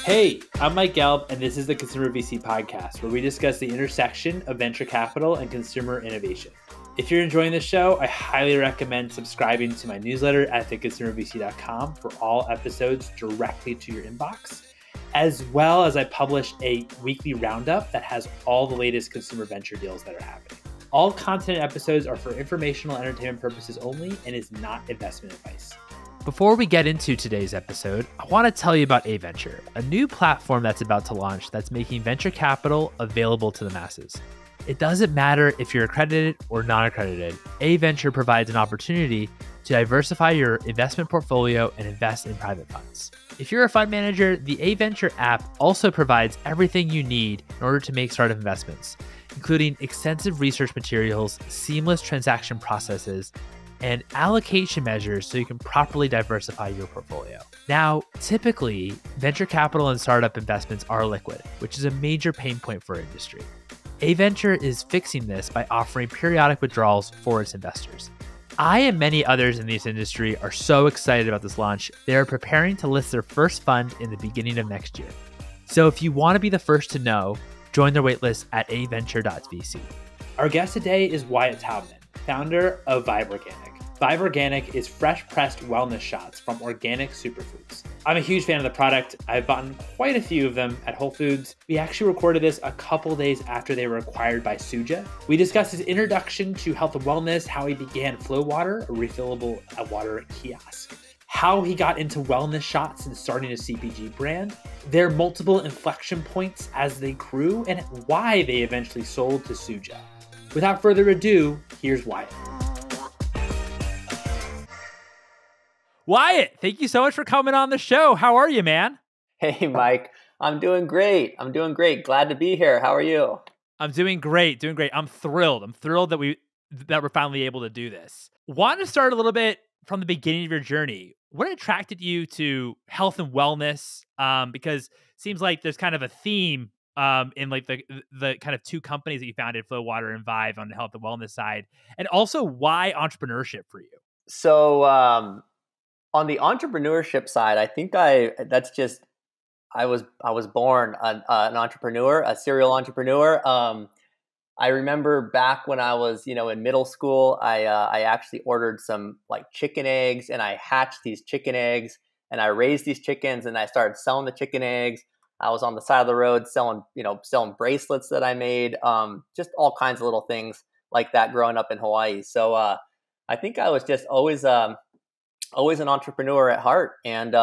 Hey, I'm Mike Gelb, and this is the Consumer VC Podcast, where we discuss the intersection of venture capital and consumer innovation. If you're enjoying this show, I highly recommend subscribing to my newsletter at theconsumervc.com for all episodes directly to your inbox, as well as I publish a weekly roundup that has all the latest consumer venture deals that are happening. All content episodes are for informational entertainment purposes only and is not investment advice. Before we get into today's episode, I want to tell you about A-Venture, a new platform that's about to launch that's making venture capital available to the masses. It doesn't matter if you're accredited or non-accredited. A-Venture provides an opportunity to diversify your investment portfolio and invest in private funds. If you're a fund manager, the A-Venture app also provides everything you need in order to make startup investments, including extensive research materials, seamless transaction processes, and allocation measures so you can properly diversify your portfolio. Now, typically, venture capital and startup investments are liquid, which is a major pain point for our industry. A-Venture is fixing this by offering periodic withdrawals for its investors. I and many others in this industry are so excited about this launch. They are preparing to list their first fund in the beginning of next year. So if you want to be the first to know, join their waitlist at aventure.vc. Our guest today is Wyatt Taubman, founder of Vive Organic. Vive Organic is fresh-pressed wellness shots from organic superfoods. I'm a huge fan of the product. I've bought quite a few of them at Whole Foods. We actually recorded this a couple days after they were acquired by Suja. We discussed his introduction to health and wellness, how he began Flow Water, a refillable water kiosk, how he got into wellness shots and starting a CPG brand, their multiple inflection points as they grew, and why they eventually sold to Suja. Without further ado, here's Wyatt. Wyatt, thank you so much for coming on the show. How are you, man? Hey, Mike. I'm doing great. Glad to be here. How are you? I'm doing great. I'm thrilled. That we're finally able to do this. Want to start a little bit from the beginning of your journey. What attracted you to health and wellness? Because it seems like there's kind of a theme in like the kind of two companies that you founded, Flow Water and Vive, on the health and wellness side, and also why entrepreneurship for you? So, on the entrepreneurship side, I think I was born an entrepreneur, a serial entrepreneur. I remember back when I was, in middle school, I actually ordered some like chicken eggs, and I hatched these chicken eggs, and I raised these chickens, and I started selling the chicken eggs. I was on the side of the road selling bracelets that I made, just all kinds of little things like that growing up in Hawaii. So I think I was just always an entrepreneur at heart, and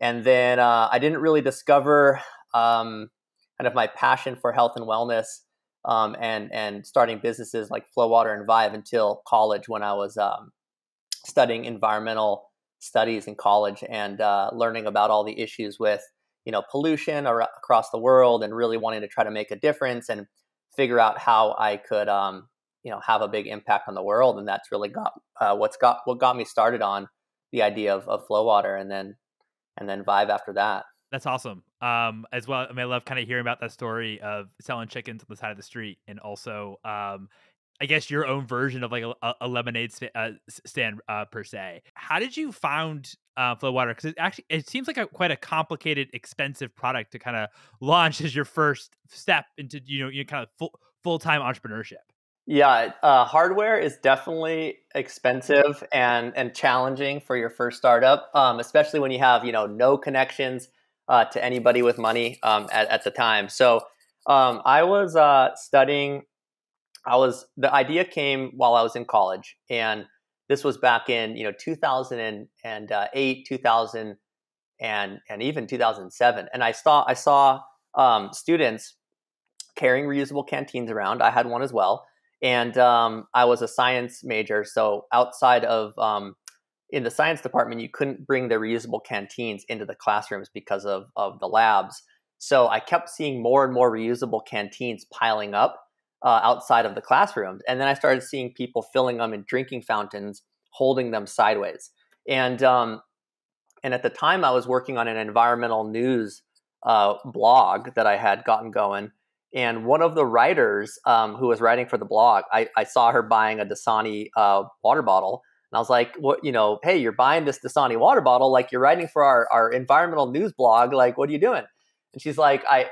then I didn't really discover kind of my passion for health and wellness and starting businesses like Flow Water and Vive until college, when I was studying environmental studies in college and learning about all the issues with pollution across the world, and really wanting to try to make a difference and figure out how I could have a big impact on the world. And that's really what got me started on the idea of Flow Water, and then Vive after that. That's awesome. As well, I love kind of hearing about that story of selling chickens on the side of the street, and also, I guess, your own version of like a lemonade stand per se. How did you found Flow Water? Because it seems like quite a complicated, expensive product to kind of launch as your first step into kind of full-time entrepreneurship. Yeah, hardware is definitely expensive and challenging for your first startup, especially when you have no connections to anybody with money at the time. So I was studying. The idea came while I was in college, and this was back in 2008, 2000, and even 2007. And I saw students carrying reusable canteens around. I had one as well. And I was a science major, so outside of in the science department, you couldn't bring the reusable canteens into the classrooms because of the labs. So I kept seeing more and more reusable canteens piling up outside of the classrooms, and then I started seeing people filling them in drinking fountains, holding them sideways. And at the time, I was working on an environmental news blog that I had gotten going. And one of the writers who was writing for the blog, I saw her buying a Dasani water bottle. I was like, what, hey, you're buying this Dasani water bottle, like you're writing for our environmental news blog. Like, what are you doing? And she's like, I,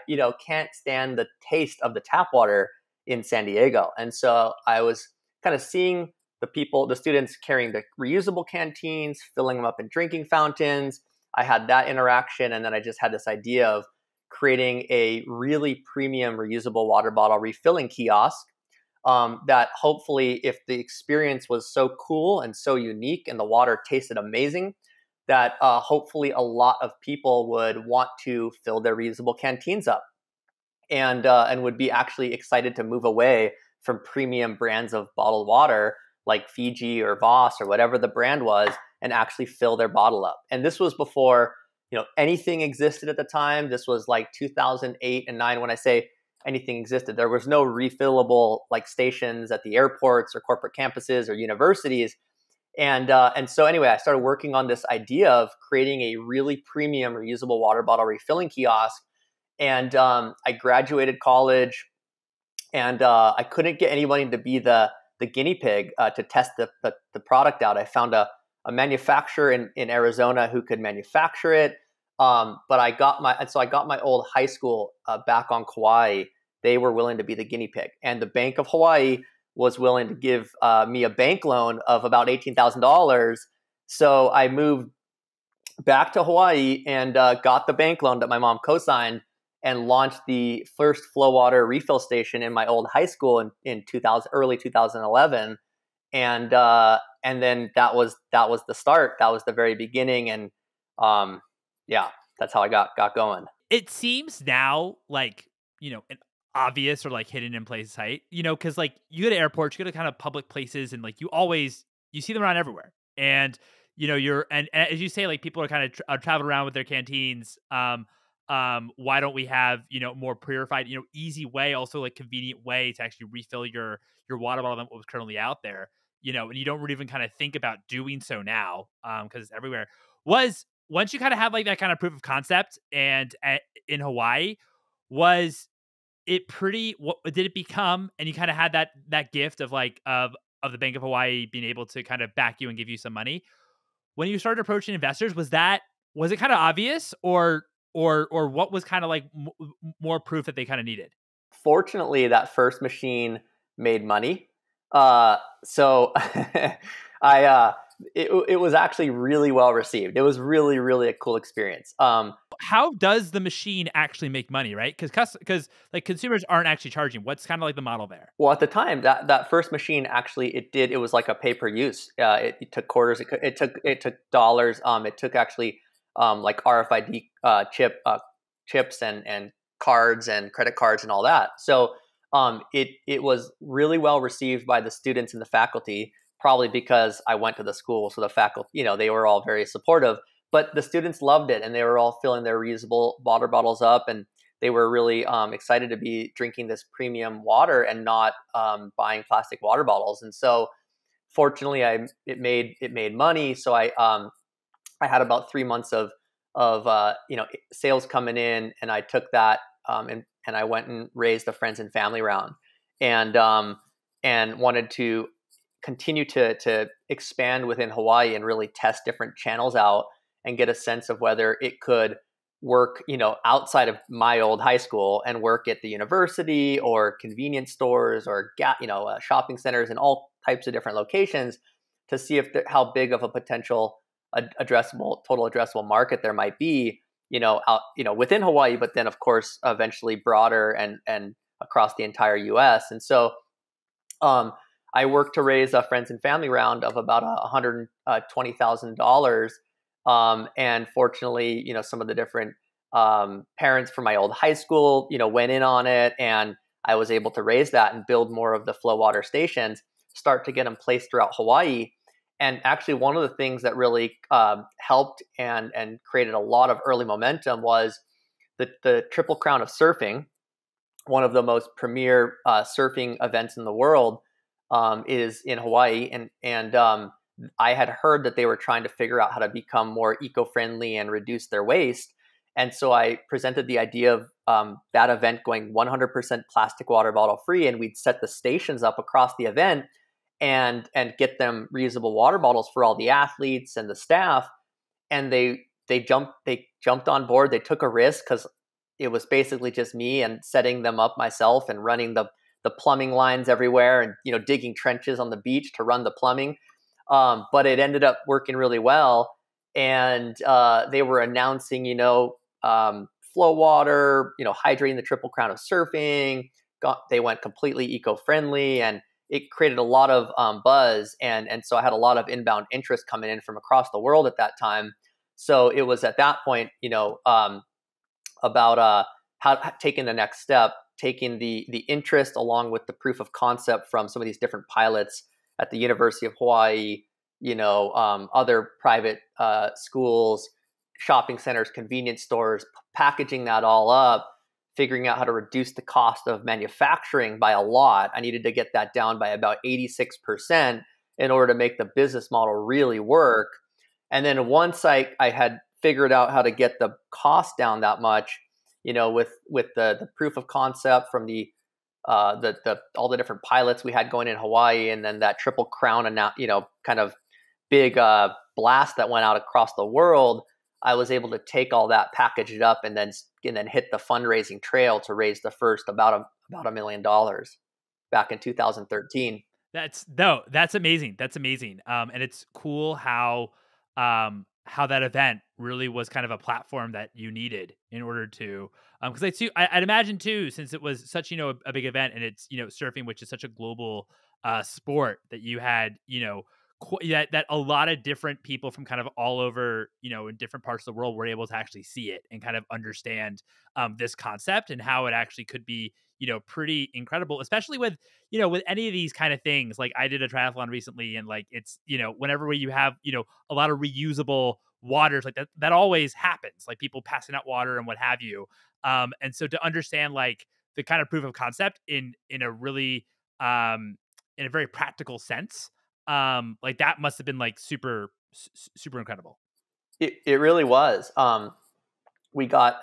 can't stand the taste of the tap water in San Diego. And so I was kind of seeing the students carrying the reusable canteens, filling them up in drinking fountains. I had that interaction. And then I just had this idea of creating a really premium reusable water bottle refilling kiosk that hopefully, if the experience was so cool and so unique and the water tasted amazing, that hopefully a lot of people would want to fill their reusable canteens up and would be actually excited to move away from premium brands of bottled water like Fiji or Voss or whatever the brand was, and actually fill their bottle up. And this was before anything existed at the time. This was like 2008 and 9. When I say anything existed, there was no refillable like stations at the airports or corporate campuses or universities. And so anyway, I started working on this idea of creating a really premium reusable water bottle refilling kiosk. And I graduated college, and I couldn't get anybody to be the guinea pig to test the product out. I found a manufacturer in Arizona who could manufacture it. But I got my old high school back on Kauai. They were willing to be the guinea pig, and the Bank of Hawaii was willing to give me a bank loan of about $18,000. So I moved back to Hawaii and got the bank loan that my mom co-signed, and launched the first flow water refill station in my old high school in early 2011. And then that was the start. That was the very beginning. And yeah, that's how I got going. It seems now like, an obvious or like hidden in plain sight, because like you go to airports, you go to kind of public places, and like you see them around everywhere. And, and as you say, like people are kind of traveling around with their canteens. Why don't we have, more purified, easy way, also like convenient way to actually refill your water bottle than what was currently out there, and you don't really even kind of think about doing so now, because it's everywhere. Once you kind of have like that kind of proof of concept and in Hawaii, was it pretty, what did it become? And you kind of had that gift of like, of the Bank of Hawaii being able to kind of back you and give you some money. When you started approaching investors, was it kind of obvious, or what was kind of like more proof that they kind of needed? Fortunately, that first machine made money. So it was actually really well received. It was really, really a cool experience. How does the machine actually make money, right? Because like consumers aren't actually charging. What's kind of like the model there? Well, at the time, that first machine actually it was like a pay per use. It took quarters. It took dollars. It took actually like RFID chips and cards and credit cards and all that. So it was really well received by the students and the faculty, probably because I went to the school. So the faculty, they were all very supportive, but the students loved it, and they were all filling their reusable water bottles up, and they were really excited to be drinking this premium water and not buying plastic water bottles. And so fortunately it made money. So I had about 3 months of sales coming in, and I took that and I went and raised a friends and family round, and wanted to continue to expand within Hawaii and really test different channels out and get a sense of whether it could work, outside of my old high school and work at the university or convenience stores or shopping centers and all types of different locations, to see how big of a potential total addressable market there might be, within Hawaii, but then of course eventually broader and across the entire U.S. And so I worked to raise a friends and family round of about $120,000. And fortunately, some of the different parents from my old high school, went in on it, and I was able to raise that and build more of the flow water stations, start to get them placed throughout Hawaii. And actually, one of the things that really helped and created a lot of early momentum was the Triple Crown of Surfing. One of the most premier surfing events in the world is in Hawaii, and I had heard that they were trying to figure out how to become more eco-friendly and reduce their waste. And so I presented the idea of that event going 100% plastic water bottle free, and we'd set the stations up across the event. and get them reusable water bottles for all the athletes and the staff. And they jumped on board. They took a risk because it was basically just me and setting them up myself and running the plumbing lines everywhere and, you know, digging trenches on the beach to run the plumbing. But it ended up working really well. And they were announcing, you know, flow water, you know, hydrating the Triple Crown of surfing. They went completely eco-friendly, and it created a lot of buzz. And so I had a lot of inbound interest coming in from across the world at that time. So it was at that point, you know, about taking the next step, taking the interest along with the proof of concept from some of these different pilots at the University of Hawaii, you know, other private schools, shopping centers, convenience stores, packaging that all up, figuring out how to reduce the cost of manufacturing by a lot. I needed to get that down by about 86% in order to make the business model really work. And then once I had figured out how to get the cost down that much, you know, with the proof of concept from all the different pilots we had going in Hawaii, and then that Triple Crown and, you know, kind of big blast that went out across the world, I was able to take all that, package it up, and then hit the fundraising trail to raise the first about $1 million back in 2013. That's amazing. That's amazing. And it's cool how that event really was kind of a platform that you needed in order to, because I'd imagine too, since it was such, you know, a big event, and it's, you know, surfing, which is such a global sport, that you had, you know, that a lot of different people from kind of all over, you know, in different parts of the world were able to actually see it and kind of understand this concept and how it actually could be, you know, pretty incredible, especially with, you know, with any of these kind of things. Like, I did a triathlon recently, and like, it's, you know, whenever you have, you know, a lot of reusable waters like that always happens, like people passing out water and what have you. And so to understand like the kind of proof of concept in a really, in a very practical sense, like that must have been like super incredible. It really was. We got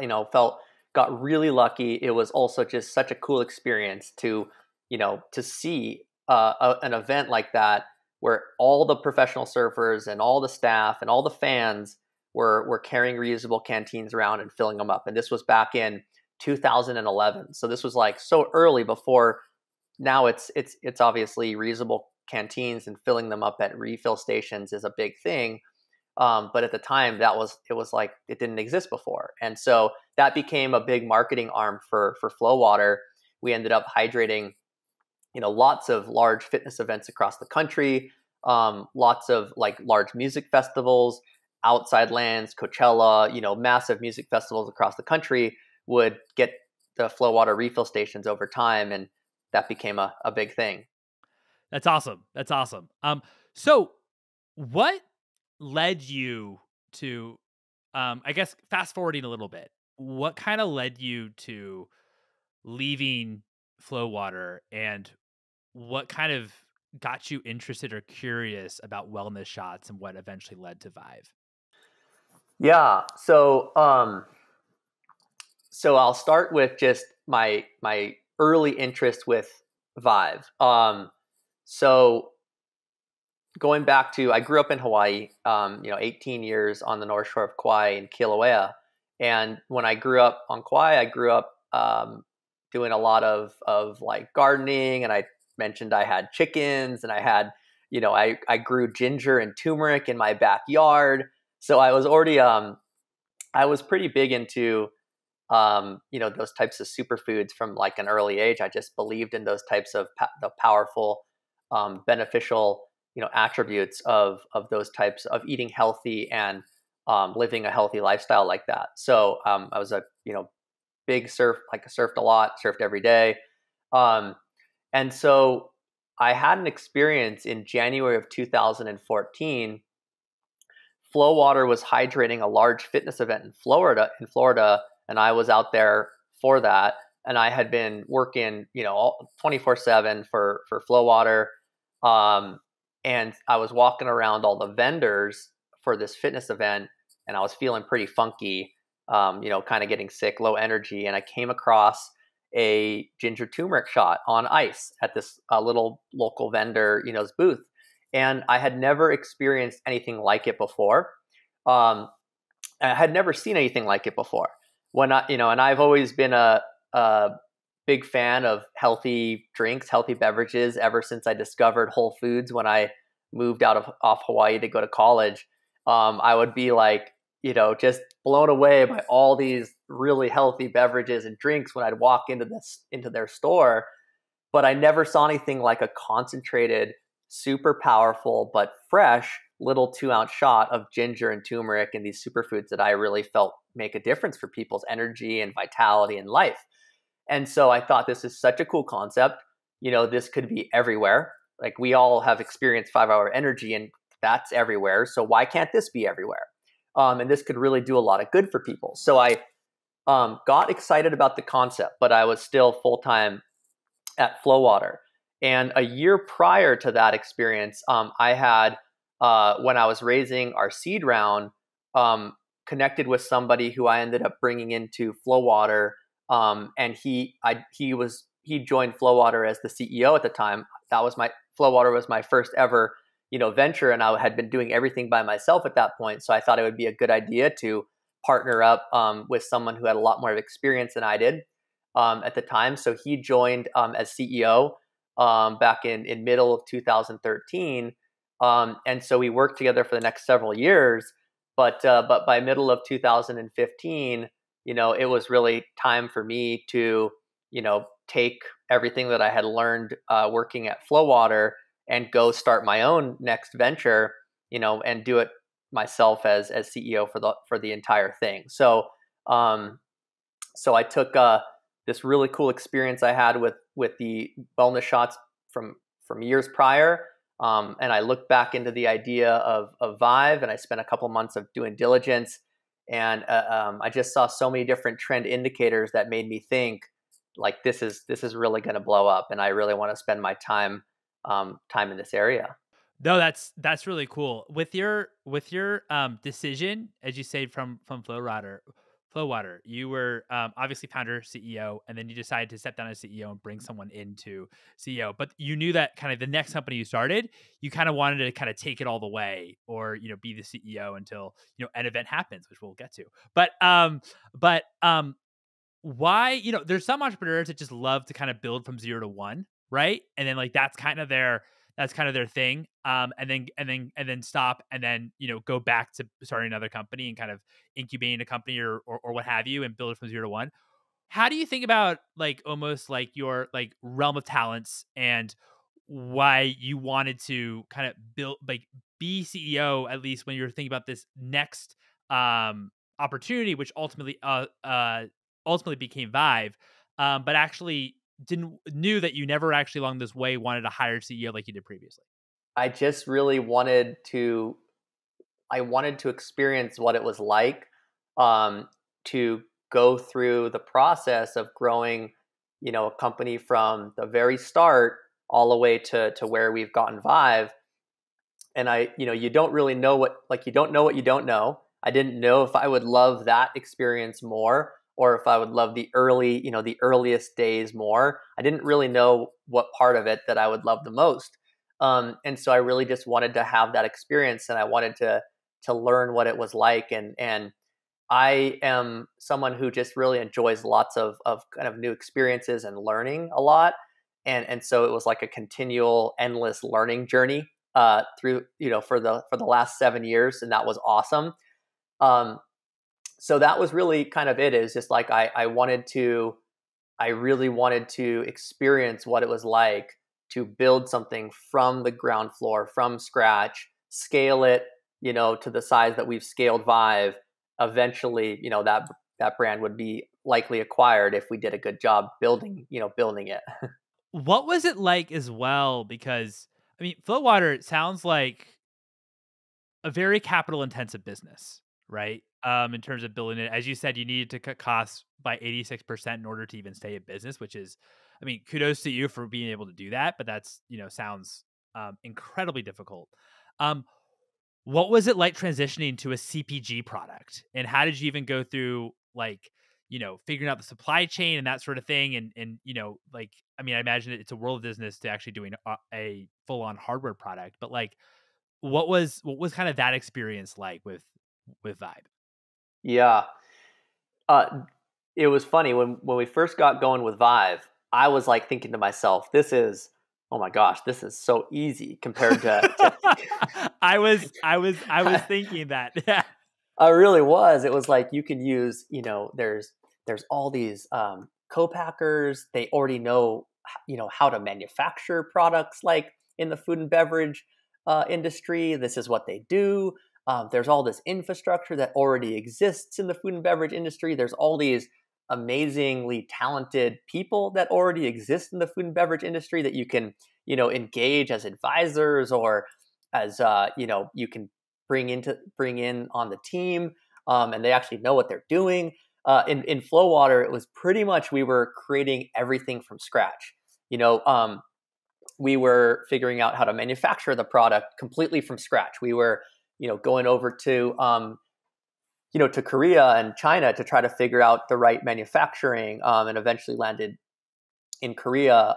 really lucky. It was also just such a cool experience to, you know, to see an event like that where all the professional surfers and all the staff and all the fans were carrying reusable canteens around and filling them up. And this was back in 2011. So this was like so early before. Now it's obviously reusable canteens, and filling them up at refill stations is a big thing. But at the time, it was like it didn't exist before. And so that became a big marketing arm for Flow Water. We ended up hydrating, you know, lots of large fitness events across the country, lots of like large music festivals, Outside Lands, Coachella, you know, massive music festivals across the country would get the Flow Water refill stations over time. And that became a big thing. That's awesome. That's awesome. So what led you to, I guess, fast forwarding a little bit, what kind of led you to leaving Flow Water, and what kind of got you interested or curious about wellness shots, and what eventually led to Vive? Yeah. So I'll start with just my early interest with Vive. So going back to, I grew up in Hawaii, 18 years on the North Shore of Kauai in Kilauea. And when I grew up on Kauai, I grew up doing a lot of like gardening. And I mentioned I had chickens, and I had, I grew ginger and turmeric in my backyard. So I was already, I was pretty big into, those types of superfoods from like an early age. I just believed in those types of the powerful, beneficial, attributes of those types of eating healthy and living a healthy lifestyle like that. So I was a, big I surfed a lot, surfed every day. And so I had an experience in January of 2014. Flow Water was hydrating a large fitness event in Florida, and I was out there for that. And I had been working, 24/7 for Flow Water. And I was walking around all the vendors for this fitness event, and I was feeling pretty funky, kind of getting sick, low energy. And I came across a ginger turmeric shot on ice at this little local vendor, booth. And I had never experienced anything like it before. I had never seen anything like it before. And I've always been a big fan of healthy drinks, healthy beverages ever since I discovered Whole Foods when I moved off Hawaii to go to college. I would be like, just blown away by all these really healthy beverages and drinks when I'd walk into their store. But I never saw anything like a concentrated, super powerful, but fresh little 2-ounce shot of ginger and turmeric and these superfoods that I really felt make a difference for people's energy and vitality and life. And so I thought, this is such a cool concept. This could be everywhere. Like, we all have experienced 5-hour energy, and that's everywhere. So why can't this be everywhere? And this could really do a lot of good for people. So I got excited about the concept, but I was still full-time at Flowwater. And a year prior to that experience, I had, when I was raising our seed round, connected with somebody who I ended up bringing into Flowwater. And he joined Flowwater as the CEO at the time. Flowwater was my first ever, venture, and I had been doing everything by myself at that point. So I thought it would be a good idea to partner up with someone who had a lot more experience than I did at the time. So he joined as CEO back in middle of 2013, and so we worked together for the next several years. But by middle of 2015, it was really time for me to, take everything that I had learned working at Flowwater and go start my own next venture, and do it myself as CEO for the entire thing. So I took this really cool experience I had with the wellness shots from years prior, and I looked back into the idea of Vive, and I spent a couple months of doing diligence, and I just saw so many different trend indicators that made me think, like, this is really going to blow up, and I really want to spend my time in this area. No, that's really cool. With your decision, as you say, from Flowwater, you were obviously founder, CEO, and then you decided to step down as CEO and bring someone into CEO. But you knew that kind of the next company you started, you kind of wanted to kind of take it all the way, or be the CEO until an event happens, which we'll get to. But why, there's some entrepreneurs that just love to kind of build from 0 to 1, right? And then, like, that's kind of their thing. And then stop, and then, go back to starting another company and kind of incubating a company or what have you, and build it from 0 to 1. How do you think about, like, almost like your, like, realm of talents, and why you wanted to kind of build, like, be CEO, at least when you're thinking about this next opportunity, which ultimately became Vive, but actually knew that you never actually along this way wanted to hire a CEO like you did previously? I just really wanted to experience what it was like to go through the process of growing, a company from the very start all the way to where we've gotten Vive. And you don't really know you don't know what you don't know. I didn't know if I would love that experience more, or if I would love the earliest days more. I didn't really know what part of it that I would love the most. And so I really just wanted to have that experience, and I wanted to learn what it was like. And I am someone who just really enjoys lots of kind of new experiences and learning a lot. And so it was like a continual, endless learning journey through, for the last 7 years. And that was awesome. So that was really kind of it. Is just like, I really wanted to experience what it was like to build something from the ground floor, from scratch, scale it, to the size that we've scaled Vive. Eventually, that brand would be likely acquired if we did a good job building it. What was it like as well? Because, I mean, Flowwater, it sounds like a very capital intensive business, right? In terms of building it, as you said, you needed to cut costs by 86% in order to even stay in business, which is, I mean, kudos to you for being able to do that. But that's, sounds incredibly difficult. What was it like transitioning to a CPG product, and how did you even go through, like, figuring out the supply chain and that sort of thing. And, like, I mean, I imagine it's a world of business to actually doing a full on hardware product, but like, what was kind of that experience like with Vibe? Yeah. Uh, it was funny when we first got going with Vive. I was like thinking to myself, oh my gosh, this is so easy compared to I was thinking that. Yeah. I really was. It was like you can use, there's all these co-packers. They already know, how to manufacture products like in the food and beverage industry. This is what they do. There's all this infrastructure that already exists in the food and beverage industry. There's all these amazingly talented people that already exist in the food and beverage industry that you can, engage as advisors or as, you can bring in on the team, and they actually know what they're doing. In Flow Water, it was pretty much we were creating everything from scratch. We were figuring out how to manufacture the product completely from scratch. We were, going over to to Korea and China to try to figure out the right manufacturing, and eventually landed in Korea.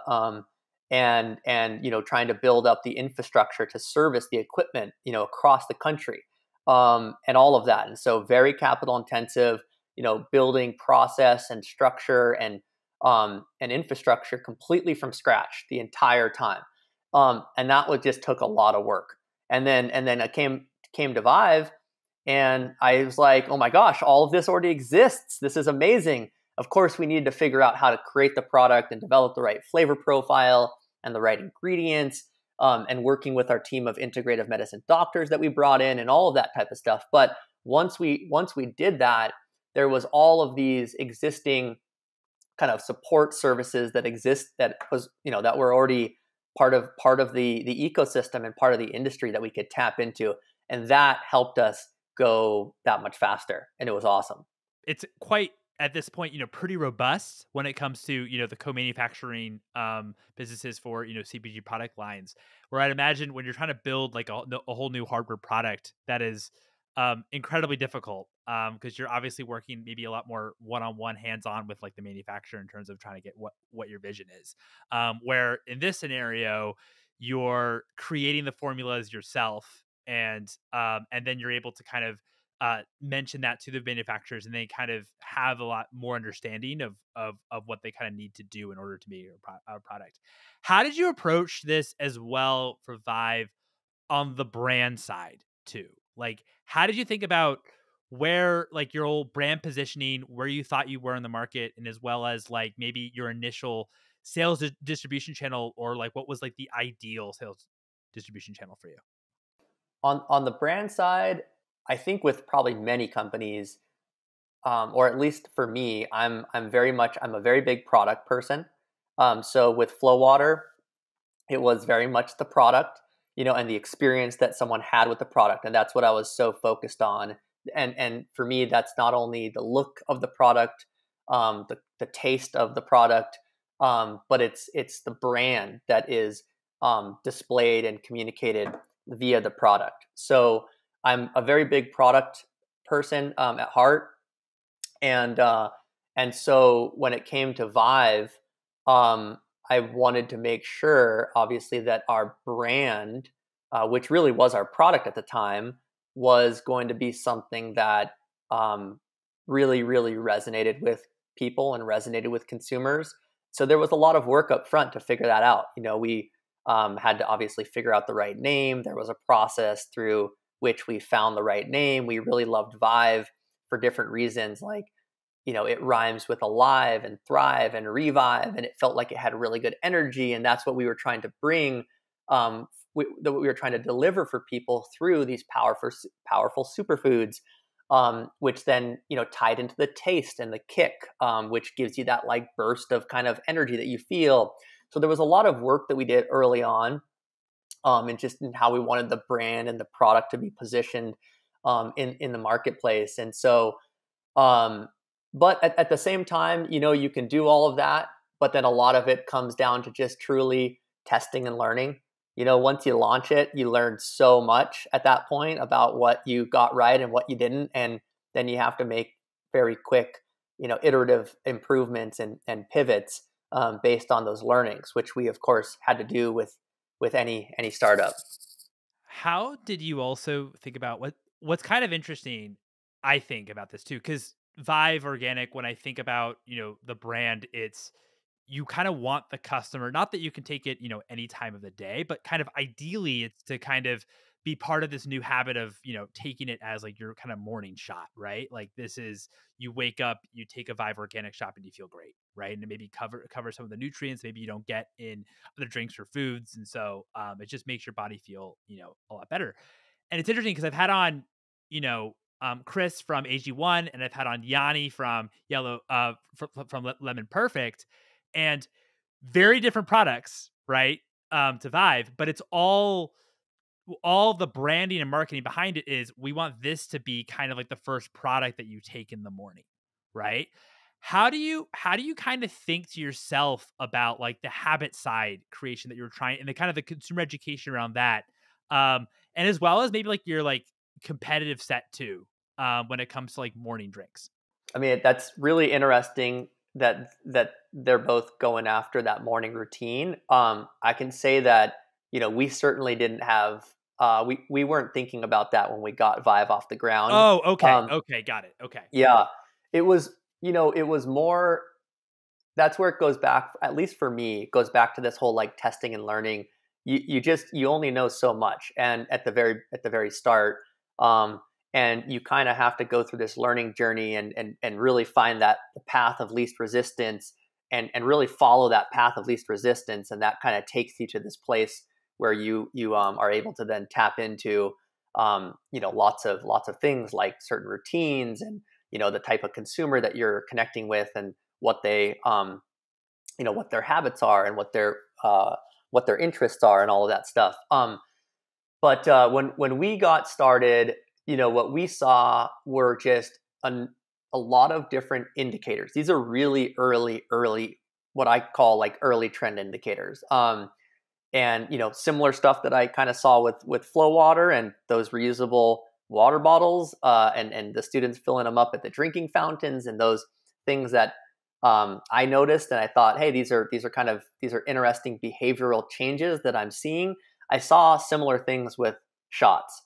And trying to build up the infrastructure to service the equipment across the country, and all of that. And so very capital intensive, building process and structure and infrastructure completely from scratch the entire time. And that just took a lot of work. And then I came to Vive, and I was like, oh my gosh, all of this already exists. This is amazing. Of course, we needed to figure out how to create the product and develop the right flavor profile and the right ingredients, and working with our team of integrative medicine doctors that we brought in and all of that type of stuff. But once we did that, there was all of these existing kind of support services that that were already part of the ecosystem and part of the industry that we could tap into. And that helped us go that much faster. And it was awesome. It's quite, at this point, pretty robust when it comes to, the co-manufacturing businesses for, CPG product lines, where I'd imagine when you're trying to build like a whole new hardware product, that is incredibly difficult, because you're obviously working maybe a lot more one-on-one, hands-on with like the manufacturer in terms of trying to get what your vision is. Where in this scenario, you're creating the formulas yourself, and then you're able to kind of mention that to the manufacturers, and they kind of have a lot more understanding of what they kind of need to do in order to make a product. How did you approach this as well for Vive on the brand side too? Like, how did you think about where like your old brand positioning, where you thought you were in the market, and as well as like maybe your initial sales distribution channel, or like what was like the ideal sales distribution channel for you? On the brand side, I think with probably many companies, or at least for me, I'm a very big product person. So with Flow Water, it was very much the product, and the experience that someone had with the product, and that's what I was so focused on. And for me, that's not only the look of the product, the taste of the product, but it's the brand that is displayed and communicated via the product. So I'm a very big product person at heart, and so when it came to Vive, I wanted to make sure, obviously, that our brand, which really was our product at the time, was going to be something that really, really resonated with people and resonated with consumers. So there was a lot of work up front to figure that out. We had to obviously figure out the right name. There was a process through which we found the right name. We really loved Vive for different reasons, like, it rhymes with alive and thrive and revive, and it felt like it had really good energy. And that's what we were trying to bring, that we were trying to deliver for people through these powerful superfoods, which then, tied into the taste and the kick, which gives you that like burst of kind of energy that you feel. So there was a lot of work that we did early on, and just in how we wanted the brand and the product to be positioned in the marketplace. And so, but at the same time, you can do all of that, but then a lot of it comes down to just truly testing and learning. Once you launch it, you learn so much at that point about what you got right and what you didn't. And then you have to make very quick iterative improvements and pivots based on those learnings, which we of course had to do with any startup. How did you also think about what's kind of interesting, I think, about this too? Because Vive Organic, when I think about, the brand, it's you kind of want the customer, not that you can take it, any time of the day, but kind of ideally it's to kind of be part of this new habit of, taking it as like your kind of morning shot, right? Like this is you wake up, you take a Vive Organic shot and you feel great, right? And it maybe cover some of the nutrients maybe you don't get in other drinks or foods. And so it just makes your body feel, a lot better. And it's interesting because I've had on, Chris from AG1, and I've had on Yanni from Lemon Perfect, and very different products, right? To Vive, but it's all the branding and marketing behind it is we want this to be kind of like the first product that you take in the morning, right? How do you kind of think to yourself about like the habit side creation that you're trying and the kind of the consumer education around that, and as well as maybe like your like competitive set too, when it comes to like morning drinks? I mean, that's really interesting that they're both going after that morning routine. I can say that we certainly didn't have we weren't thinking about that when we got Vive off the ground. Oh, okay, Um, okay, got it. Okay, yeah, it was it was more. That's where it goes back. At least for me, it goes back to this whole like testing and learning. You only know so much, and at the very start. Um, and you kind of have to go through this learning journey and really find that the path of least resistance and really follow that path of least resistance, and that kind of takes you to this place where you are able to then tap into lots of things like certain routines and the type of consumer that you're connecting with and what they what their habits are and what their interests are and all of that stuff. But when we got started, what we saw were just a lot of different indicators. These are really early, what I call like early trend indicators. And similar stuff that I kind of saw with Flow Water and those reusable water bottles, and the students filling them up at the drinking fountains and those things that I noticed, and I thought, hey, these are interesting behavioral changes that I'm seeing. I saw similar things with shots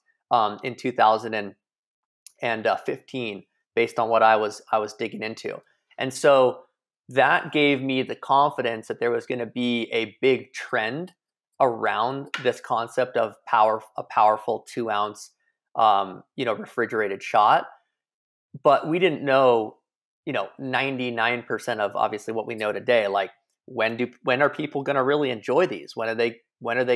in 2015, based on what I was digging into, and so that gave me the confidence that there was going to be a big trend around this concept of a powerful 2-ounce, refrigerated shot. But we didn't know, 99% of obviously what we know today. Like when are people going to really enjoy these? When are they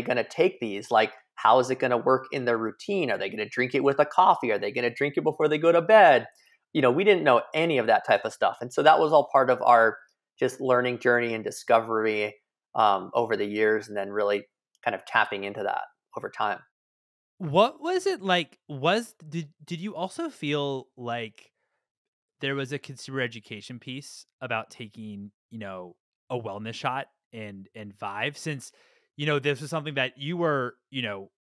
going to take these? Like, how is it going to work in their routine? Are they going to drink it with a coffee? Are they going to drink it before they go to bed? We didn't know any of that type of stuff. And so that was all part of our just learning journey and discovery over the years, and then really kind of tapping into that over time. What was it like? Did you also feel like there was a consumer education piece about taking, a wellness shot and Vive, since, this was something that you were,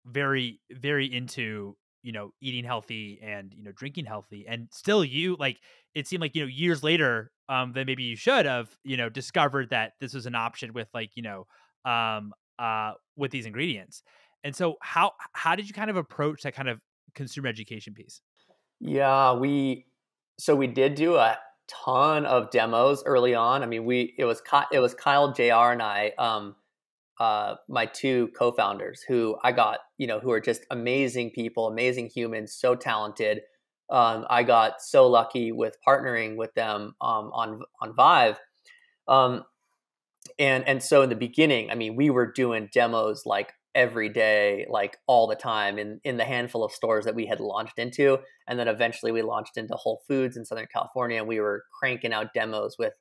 very, very into, eating healthy and, drinking healthy, and still you like, it seemed like, years later, then maybe you should have, discovered that this was an option with like, with these ingredients. And so how did you kind of approach that kind of consumer education piece? Yeah, we did do a ton of demos early on. I mean, it was Kyle, JR, and I, my two co-founders, who I got, who are just amazing people, amazing humans, so talented. I got so lucky with partnering with them on Vive. Um, and so in the beginning, I mean, we were doing demos like every day, like all the time in the handful of stores that we had launched into. And then eventually we launched into Whole Foods in Southern California, and we were cranking out demos with,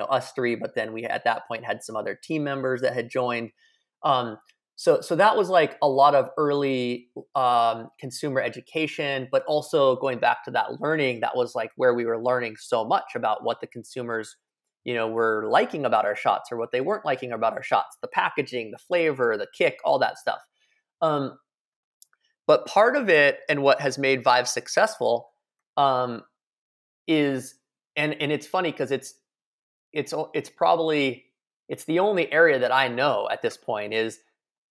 us three, but then we at that point had some other team members that had joined. So that was like a lot of early consumer education, but also going back to that learning, that was like where we were learning so much about what the consumers were liking about our shots or what they weren't liking about our shots, the packaging, the flavor, the kick, all that stuff. But part of it, and what has made Vive successful, is and it's funny because it's probably it's the only area that I know at this point is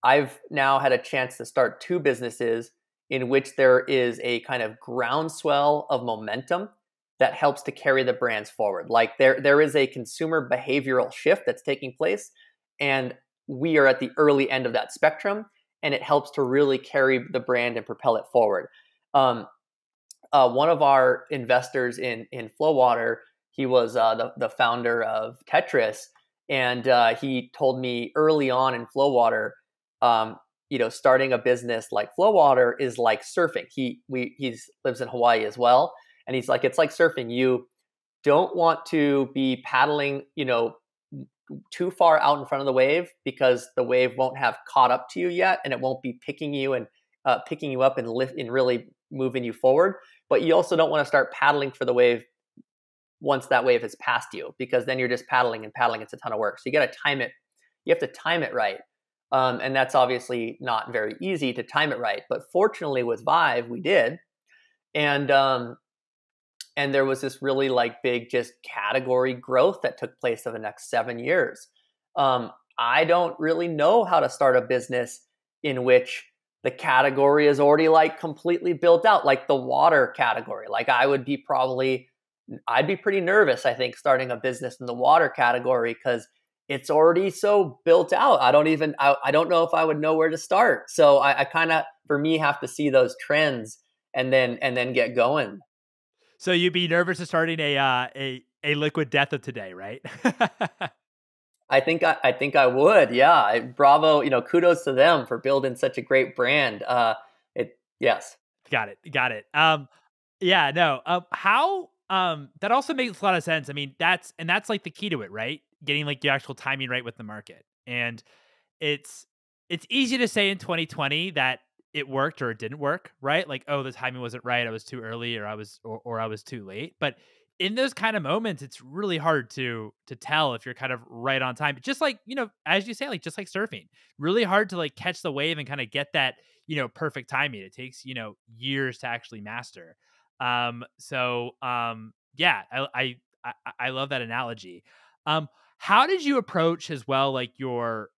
I've now had a chance to start two businesses in which there is a kind of groundswell of momentum that helps to carry the brands forward. Like there is a consumer behavioral shift that's taking place, and we are at the early end of that spectrum, and it helps to really carry the brand and propel it forward. One of our investors in Flow Water, he was the founder of Tetris, and he told me early on in Flow Water, starting a business like Flow Water is like surfing. He lives in Hawaii as well, and he's like, it's like surfing. You don't want to be paddling, too far out in front of the wave, because the wave won't have caught up to you yet, and it won't be picking you up and really moving you forward. But you also don't want to start paddling for the wave once that wave has passed you, because then you're just paddling and paddling. It's a ton of work. So you got to time it. You have to time it right. And that's obviously not very easy to time it right. But fortunately with Vive, we did. And there was this really like big just category growth that took place over the next 7 years. I don't really know how to start a business in which the category is already like completely built out, like the water category. Like I'd be pretty nervous, I think, starting a business in the water category, because it's already so built out. I don't know if I would know where to start. So I kind of, for me, have to see those trends and then get going. So you'd be nervous of starting a liquid death of today, right? I think I would. Yeah. Bravo. Kudos to them for building such a great brand. Yes. Got it. Yeah, no. How that also makes a lot of sense. I mean, that's like the key to it, right? Getting like the actual timing right with the market. And it's easy to say in 2020 that it worked or it didn't work, right? Like, oh, the timing wasn't right, I was too early, or I was too late. But in those kind of moments, it's really hard to tell if you're kind of right on time. Just like, as you say, like just like surfing, really hard to like catch the wave and kind of get that, perfect timing. It takes, years to actually master. Yeah, I love that analogy. How did you approach as well, like your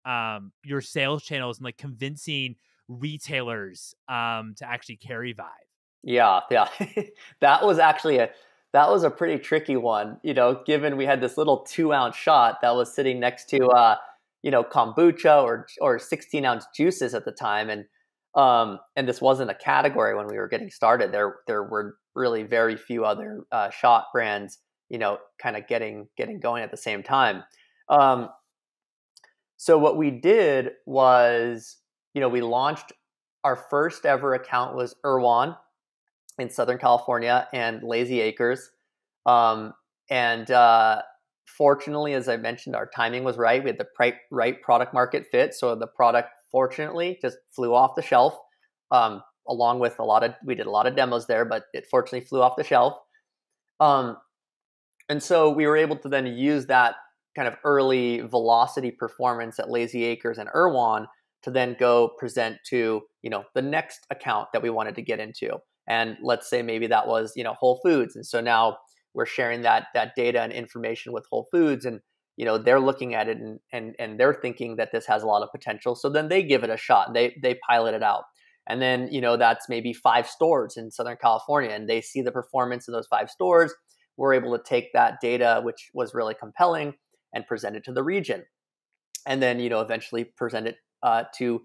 sales channels and like convincing retailers to actually carry Vive? Yeah. That was a pretty tricky one, given we had this little 2-ounce shot that was sitting next to kombucha or 16-ounce juices at the time, and this wasn't a category when we were getting started. There were really very few other shot brands, kind of getting going at the same time. So what we did was, we launched our first ever account was Erewhon in Southern California and Lazy Acres. Fortunately, as I mentioned, our timing was right. We had the right product market fit. So the product, fortunately, just flew off the shelf, along with we did a lot of demos there, but it fortunately flew off the shelf. And so we were able to then use that kind of early velocity performance at Lazy Acres and Erewhon to then go present to, the next account that we wanted to get into. And let's say maybe that was, Whole Foods. And so now we're sharing that data and information with Whole Foods, and, they're looking at it and they're thinking that this has a lot of potential. So then they give it a shot and they pilot it out. And then, that's maybe 5 stores in Southern California, and they see the performance of those 5 stores. We're able to take that data, which was really compelling, and present it to the region. And then, eventually present it to,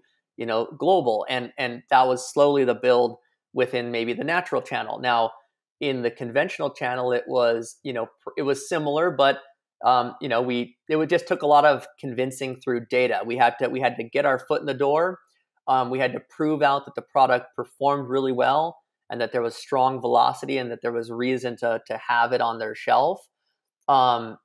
global. And that was slowly the build within maybe the natural channel. Now, in the conventional channel, it was similar, but it just took a lot of convincing through data. We had to get our foot in the door. We had to prove out that the product performed really well, and that there was strong velocity, and that there was reason to have it on their shelf. And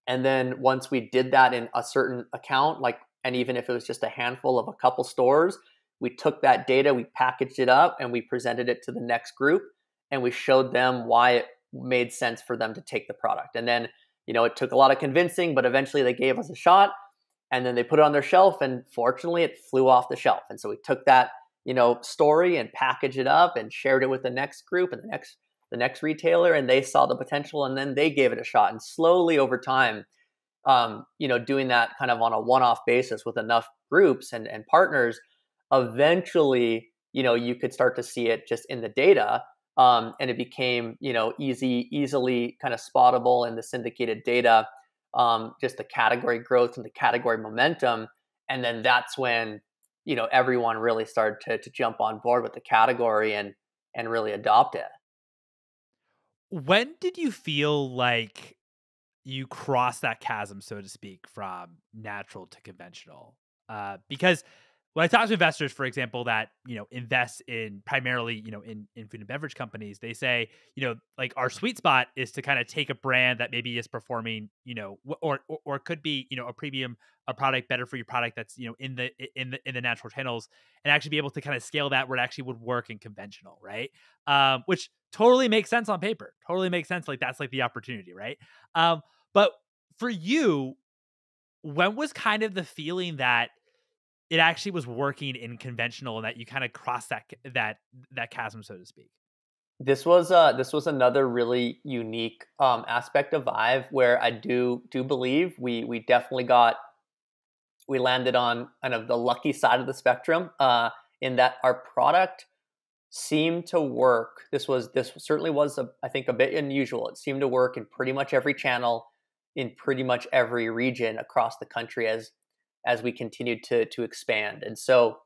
then once we did that in a certain account, and even if it was just a handful of a couple stores, we took that data, we packaged it up, and we presented it to the next group, and we showed them why it made sense for them to take the product. And then, it took a lot of convincing, but eventually they gave us a shot, and then they put it on their shelf, and fortunately it flew off the shelf. And so we took that, story and packaged it up and shared it with the next group and the the next retailer, and they saw the potential, and then they gave it a shot. And slowly over time, doing that kind of on a one-off basis with enough groups and partners, eventually, you could start to see it just in the data. And it became, easily kind of spottable in the syndicated data, just the category growth and the category momentum. And then that's when, everyone really started to jump on board with the category and really adopt it. When did you feel like you crossed that chasm, so to speak, from natural to conventional? Because when I talk to investors, for example, that invest in primarily in food and beverage companies, they say like our sweet spot is to kind of take a brand that maybe is performing or could be a premium a product better for your product that's in the natural channels, and actually be able to kind of scale that where it actually would work in conventional, right? Which totally makes sense on paper, totally makes sense. Like that's like the opportunity, right? But for you, when was kind of the feeling that it actually was working in conventional and that you kind of crossed that chasm, so to speak? This was another really unique aspect of Vive, where I do believe we definitely we landed on kind of the lucky side of the spectrum, in that our product seemed to work. This certainly was I think a bit unusual. It seemed to work in pretty much every channel, in pretty much every region across the country as we continued to expand. And so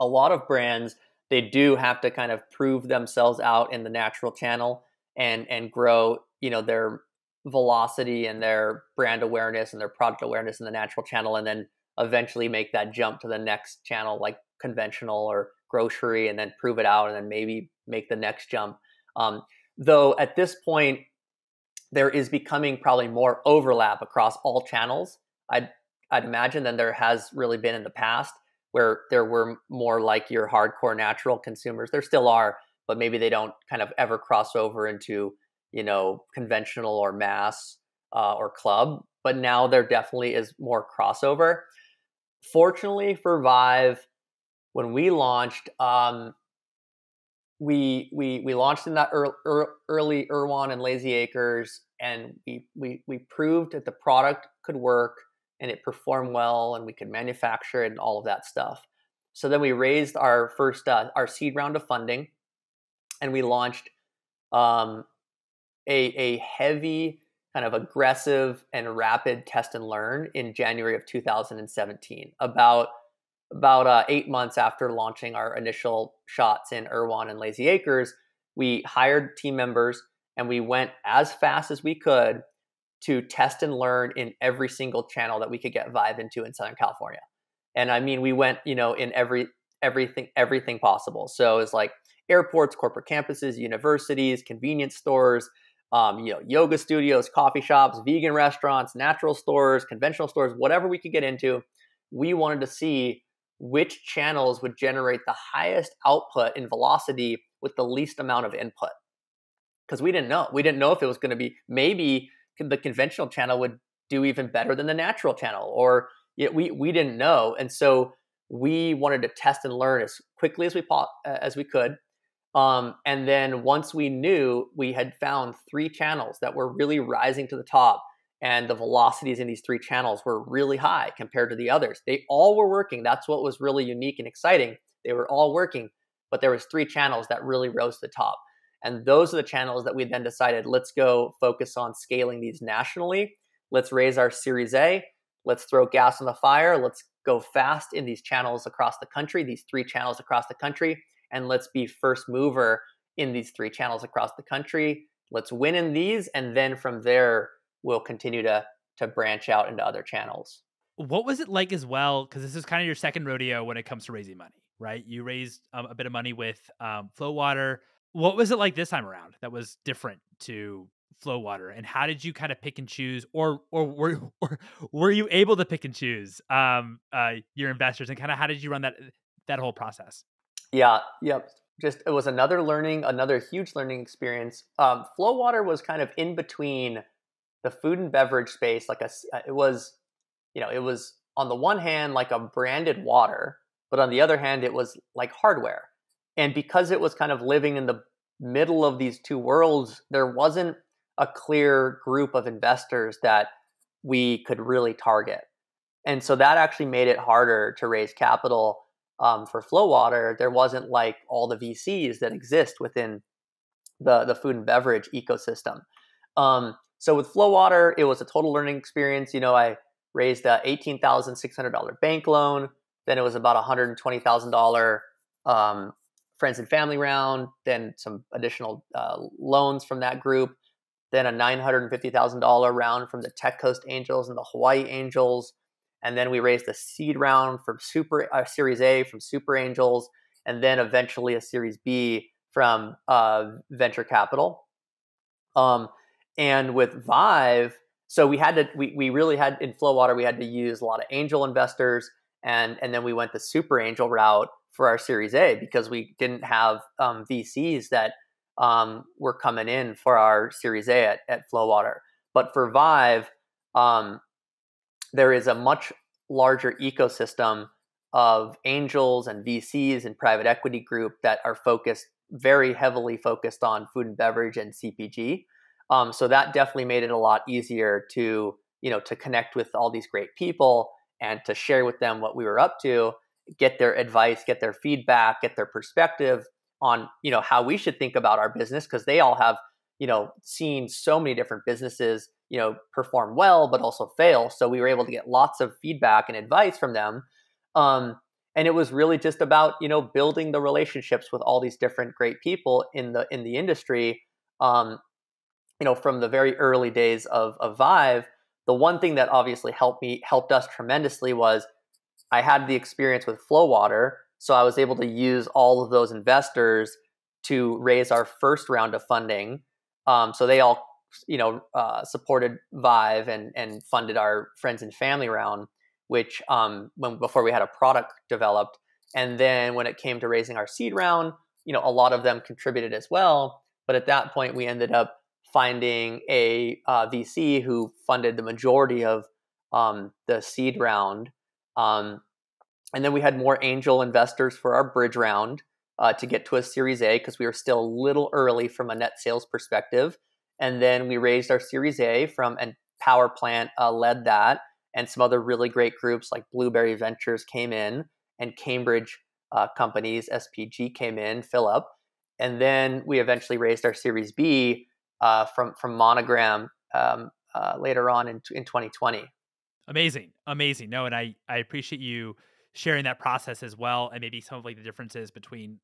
a lot of brands, they do have to kind of prove themselves out in the natural channel and grow, their velocity and their brand awareness and their product awareness in the natural channel, and then eventually make that jump to the next channel like conventional or grocery, and then prove it out, and then maybe make the next jump. Though at this point, there is becoming probably more overlap across all channels, I'd imagine, than there has really been in the past, where there were more like your hardcore natural consumers. There still are, but maybe they don't kind of ever cross over into, conventional or mass or club. But now there definitely is more crossover. Fortunately for Vive, when we launched, we launched in that early Erewhon and Lazy Acres, and we proved that the product could work and it performed well, and we could manufacture it and all of that stuff. So then we raised our first our seed round of funding, and we launched a heavy, kind of aggressive and rapid test and learn in January of 2017, about 8 months after launching our initial shots in Erewhon and Lazy Acres. We hired team members, and we went as fast as we could to test and learn in every single channel that we could get Vive into in Southern California. And I mean, we went, in everything possible. So it's like airports, corporate campuses, universities, convenience stores, yoga studios, coffee shops, vegan restaurants, natural stores, conventional stores, whatever we could get into. We wanted to see which channels would generate the highest output in velocity with the least amount of input. Because we didn't know. We didn't know if it was going to be, maybe the conventional channel would do even better than the natural channel, or we didn't know. And so we wanted to test and learn as quickly as we could. And then once we knew, we had found 3 channels that were really rising to the top, and the velocities in these 3 channels were really high compared to the others. They all were working. That's what was really unique and exciting. They were all working, but there was 3 channels that really rose to the top. And those are the channels that we then decided, let's go focus on scaling these nationally. Let's raise our Series A. Let's throw gas on the fire. Let's go fast in these channels across the country, these 3 channels across the country. And let's be first mover in these 3 channels across the country. Let's win in these. And then from there, we'll continue to branch out into other channels. What was it like as well? Because this is kind of your second rodeo when it comes to raising money, right? You raised a bit of money with Flow Water. What was it like this time around that was different to Flow Water, and how did you kind of pick and choose, or were you able to pick and choose your investors, and kind of how did you run that whole process? Yeah, yep. Just, it was another huge learning experience. Flow Water was kind of in between the food and beverage space. It was on the one hand like a branded water, but on the other hand, it was like hardware. And because it was kind of living in the middle of these two worlds, there wasn't a clear group of investors that we could really target. And so that actually made it harder to raise capital for Flow Water. There wasn't like all the VCs that exist within the food and beverage ecosystem. So with Flow Water, it was a total learning experience. I raised a $18,600 bank loan. Then it was about $120,000 friends and family round. Then some additional loans from that group. Then a $950,000 round from the Tech Coast Angels and the Hawaii Angels. And then we raised a seed round from Series A from Super Angels, and then eventually a Series B from venture capital. And with Vive, so we really had in Flow Water, we had to use a lot of angel investors, and then we went the Super Angel route for our Series A because we didn't have VCs that were coming in for our Series A at Flow Water. But for Vive, there is a much larger ecosystem of angels and VCs and private equity group that are very heavily focused on food and beverage and CPG. So that definitely made it a lot easier to connect with all these great people and to share with them what we were up to, get their advice, get their feedback, get their perspective on, how we should think about our business, because they all have, seen so many different businesses, perform well, but also fail. So we were able to get lots of feedback and advice from them. And it was really just about, building the relationships with all these different great people in the industry. From the very early days of Vive, the one thing that obviously helped us tremendously was I had the experience with Flow Water. So I was able to use all of those investors to raise our first round of funding. So they all, supported Vive and funded our friends and family round, which before we had a product developed. And then when it came to raising our seed round, a lot of them contributed as well. But at that point, we ended up finding a VC who funded the majority of the seed round. And then we had more angel investors for our bridge round to get to a Series A because we were still a little early from a net sales perspective. And then we raised our Series A and Power Plant led that. And some other really great groups like Blueberry Ventures came in, and Cambridge companies, SPG, came in, Phillip. And then we eventually raised our Series B from Monogram later on in 2020. Amazing. No, and I appreciate you sharing that process as well, and maybe some of like the differences between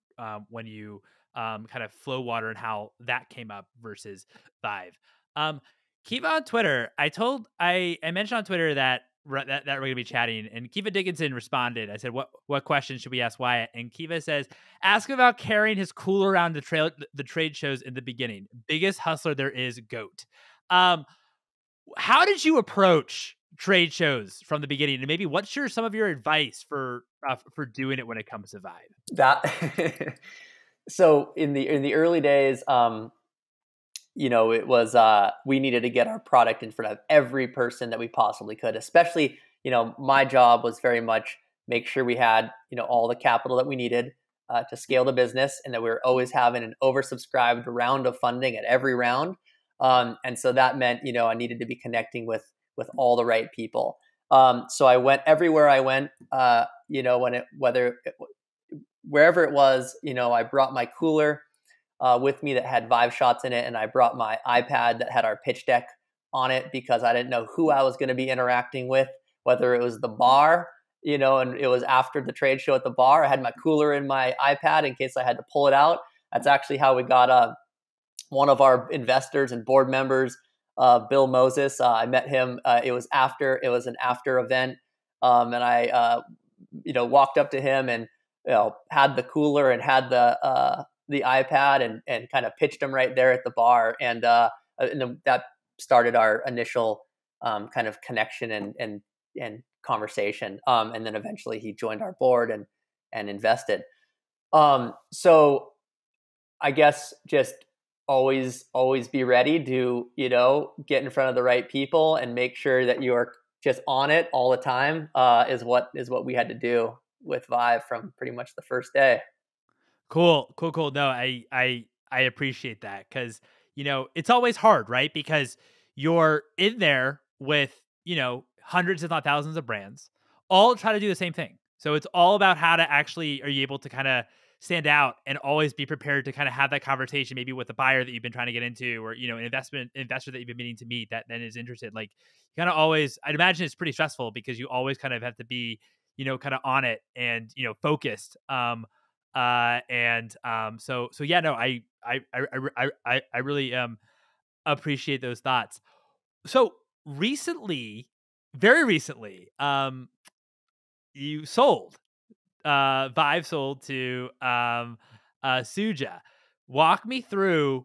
when you kind of Flow Water and how that came up versus Vive. Kiva on Twitter, I mentioned on Twitter that we're going to be chatting, and Kiva Dickinson responded. I said, what question should we ask Wyatt? And Kiva says, ask him about carrying his cooler around the trade shows in the beginning. Biggest hustler there is, GOAT. How did you approach trade shows from the beginning, and maybe what's some of your advice for doing it when it comes to Vive? That so in the early days, it was we needed to get our product in front of every person that we possibly could. Especially, my job was very much make sure we had all the capital that we needed to scale the business, and that we were always having an oversubscribed round of funding at every round. And so that meant I needed to be connecting with all the right people. So I went everywhere I went, wherever it was, I brought my cooler with me that had Vive shots in it. And I brought my iPad that had our pitch deck on it because I didn't know who I was going to be interacting with, whether it was the bar, and it was after the trade show at the bar. I had my cooler in my iPad in case I had to pull it out. That's actually how we got one of our investors and board members, Bill Moses. I met him. It was an after event. And I, walked up to him and, had the cooler and had the iPad and kind of pitched him right there at the bar. And then that started our initial kind of connection and conversation. And then eventually he joined our board and invested. So I guess just always be ready to, get in front of the right people and make sure that you're just on it all the time, is what we had to do with Vive from pretty much the first day. Cool. No, I I appreciate that because, it's always hard, right? Because you're in there with, hundreds, if not thousands of brands, all try to do the same thing. So it's all about how to actually, are you able to kind of stand out and always be prepared to kind of have that conversation, maybe with a buyer that you've been trying to get into, or, an investor that you've been meaning to meet that then is interested. Like, you kind of always, I'd imagine it's pretty stressful because you always kind of have to be, kind of on it and, focused. So yeah, no, I really appreciate those thoughts. So recently, very recently, you sold, Vive sold to Suja. Walk me through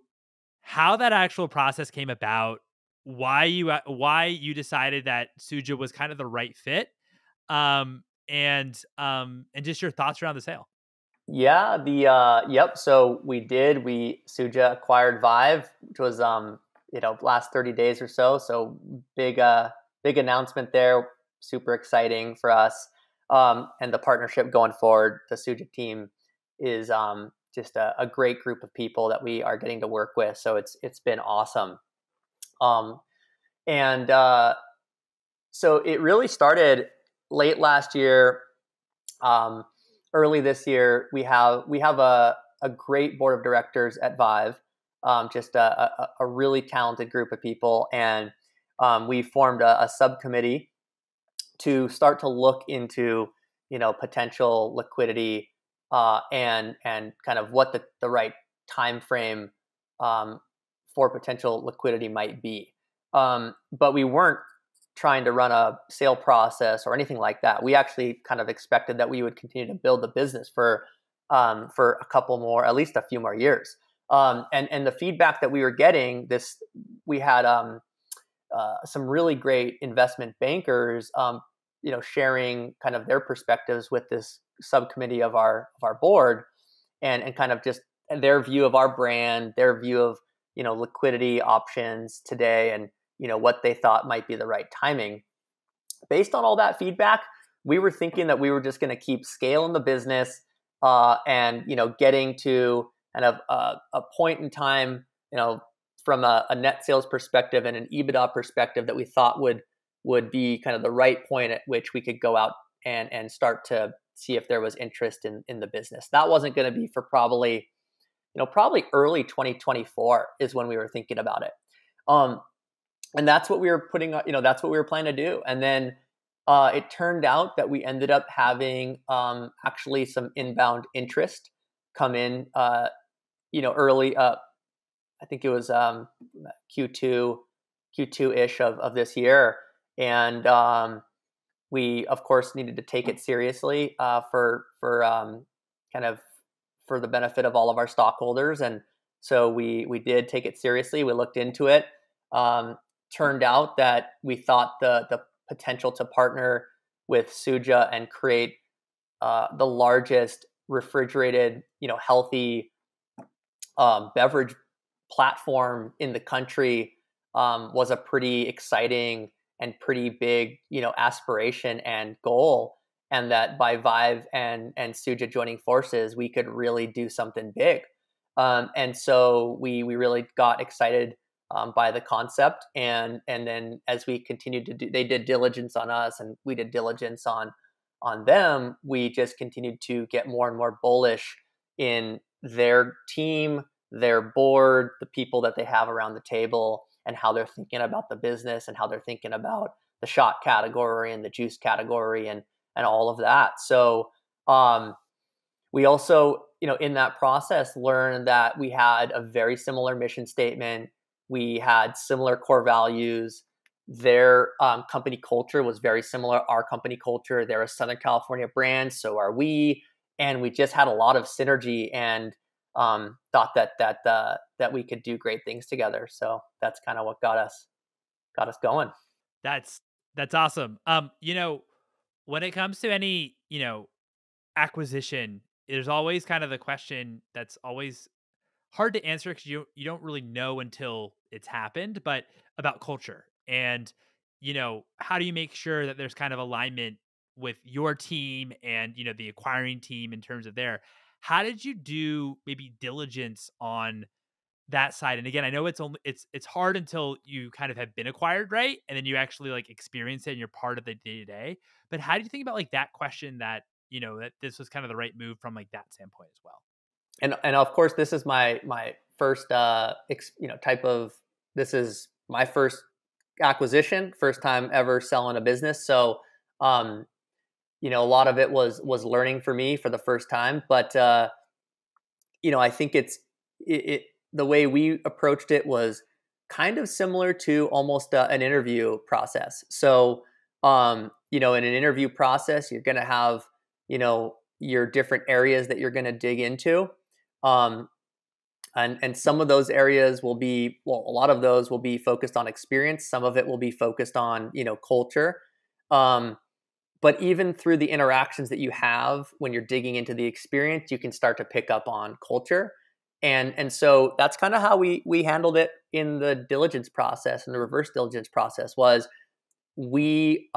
how that actual process came about, why you decided that Suja was kind of the right fit, and just your thoughts around the sale. Yeah, yep. So Suja acquired Vive, which was last 30 days or so. So big announcement there. Super exciting for us. And the partnership going forward, the Suja team is just a great group of people that we are getting to work with. So it's been awesome. And so it really started late last year. Early this year, we have a great board of directors at Vive, just a really talented group of people, and we formed a subcommittee to start to look into potential liquidity and kind of what the right time frame for potential liquidity might be. But we weren't trying to run a sale process or anything like that. We actually kind of expected that we would continue to build the business for a couple more, at least a few more years. And the feedback that we were getting, we had some really great investment bankers, sharing kind of their perspectives with this subcommittee of our board, and kind of just their view of our brand, their view of liquidity options today, and what they thought might be the right timing. Based on all that feedback, we were thinking that we were just going to keep scaling the business, and getting to kind of a point in time, from a net sales perspective and an EBITDA perspective, that we thought would be kind of the right point at which we could go out and start to see if there was interest in the business. That wasn't going to be for probably early 2024 is when we were thinking about it. And that's what we were that's what we were planning to do. And then it turned out that we ended up having actually some inbound interest come in, early. I think it was Q2-ish of this year. And we, of course, needed to take it seriously for the benefit of all of our stockholders. And so we did take it seriously. We looked into it. Turned out that we thought the potential to partner with Suja and create the largest refrigerated, healthy beverage platform in the country was a pretty exciting and pretty big, aspiration and goal. And that by Vive and Suja joining forces, we could really do something big. And so we really got excited by the concept, and then as we continued to do, they did diligence on us, and we did diligence on them. We just continued to get more and more bullish in their team, their board, the people that they have around the table, and how they're thinking about the business, and how they're thinking about the shot category and the juice category, and all of that. So we also, in that process, learned that we had a very similar mission statement. We had similar core values. Their company culture was very similar. Our company culture, they're a Southern California brand, so are we. And we just had a lot of synergy, and thought that we could do great things together. So that's kind of what got us going. That's awesome. When it comes to any, acquisition, there's always kind of the question that's always hard to answer because you don't really know until it's happened, but about culture and, how do you make sure that there's kind of alignment with your team and, the acquiring team in terms of how did you do maybe diligence on that side. And again, I know it's hard until you kind of have been acquired, right? And then you actually like experience it and you're part of the day to day. But how do you think about like that question that, that this was kind of the right move from like that standpoint as well? And of course, this is my first this is my first acquisition, first time ever selling a business. So a lot of it was learning for me for the first time. But I think it the way we approached it was kind of similar to almost an interview process. So in an interview process, you're going to have your different areas that you're going to dig into. And some of those areas will be, a lot of those will be focused on experience. Some of it will be focused on, culture. But even through the interactions that you have when you're digging into the experience, you can start to pick up on culture. And so that's kind of how we handled it in the diligence process, and the reverse diligence process was we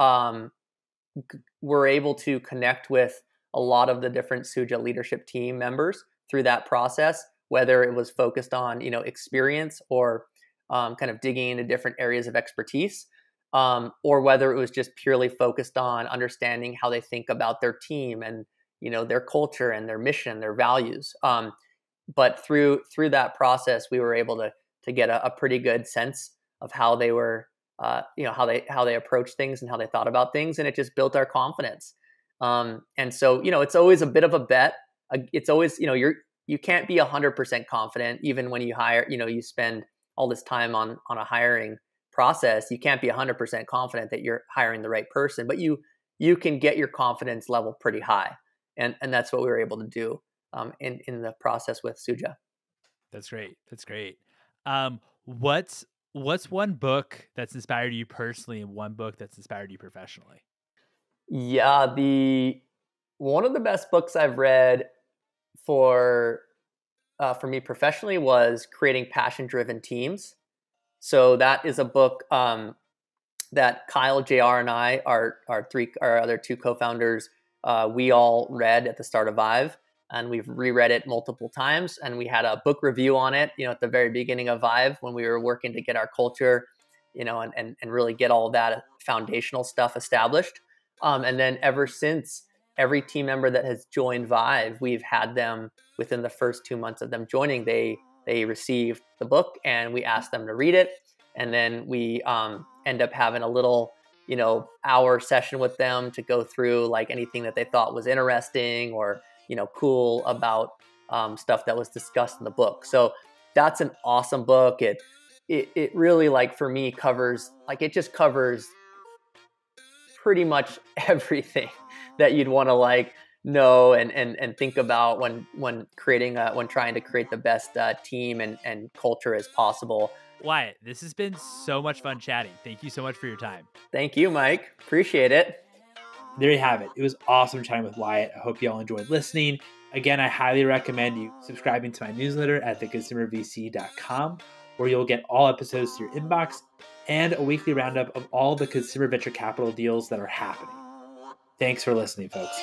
were able to connect with a lot of the different Suja leadership team members through that process, whether it was focused on, experience or kind of digging into different areas of expertise, or whether it was just purely focused on understanding how they think about their team and, their culture and their mission, their values. But through that process, we were able to get a pretty good sense of how they were, how they approached things and how they thought about things, and it just built our confidence. And so, it's always a bit of a bet. It's always, you can't be 100% confident, even when you hire, you spend all this time on a hiring process. You can't be 100% confident that you're hiring the right person, but you can get your confidence level pretty high. And that's what we were able to do in the process with Suja. That's great. That's great. What's one book that's inspired you personally and one book that's inspired you professionally? Yeah, one of the best books I've read for me professionally was Creating Passion-Driven Teams. So that is a book that Kyle, JR, and I, our other two co-founders, we all read at the start of Vive, and we've reread it multiple times. And we had a book review on it, at the very beginning of Vive when we were working to get our culture, and really get all of that foundational stuff established. And then ever since, every team member that has joined Vive, we've had them within the first 2 months of them joining, they received the book and we asked them to read it. And then we end up having a little, hour session with them to go through like anything that they thought was interesting or, cool about stuff that was discussed in the book. So that's an awesome book. It really, like, for me, covers pretty much everything that you'd want to know and think about when trying to create the best team and culture as possible. Wyatt, this has been so much fun chatting. Thank you so much for your time. Thank you, Mike. Appreciate it. There you have it. It was awesome chatting with Wyatt. I hope you all enjoyed listening. Again, I highly recommend you subscribing to my newsletter at theconsumervc.com, where you'll get all episodes to your inbox and a weekly roundup of all the consumer venture capital deals that are happening. Thanks for listening, folks.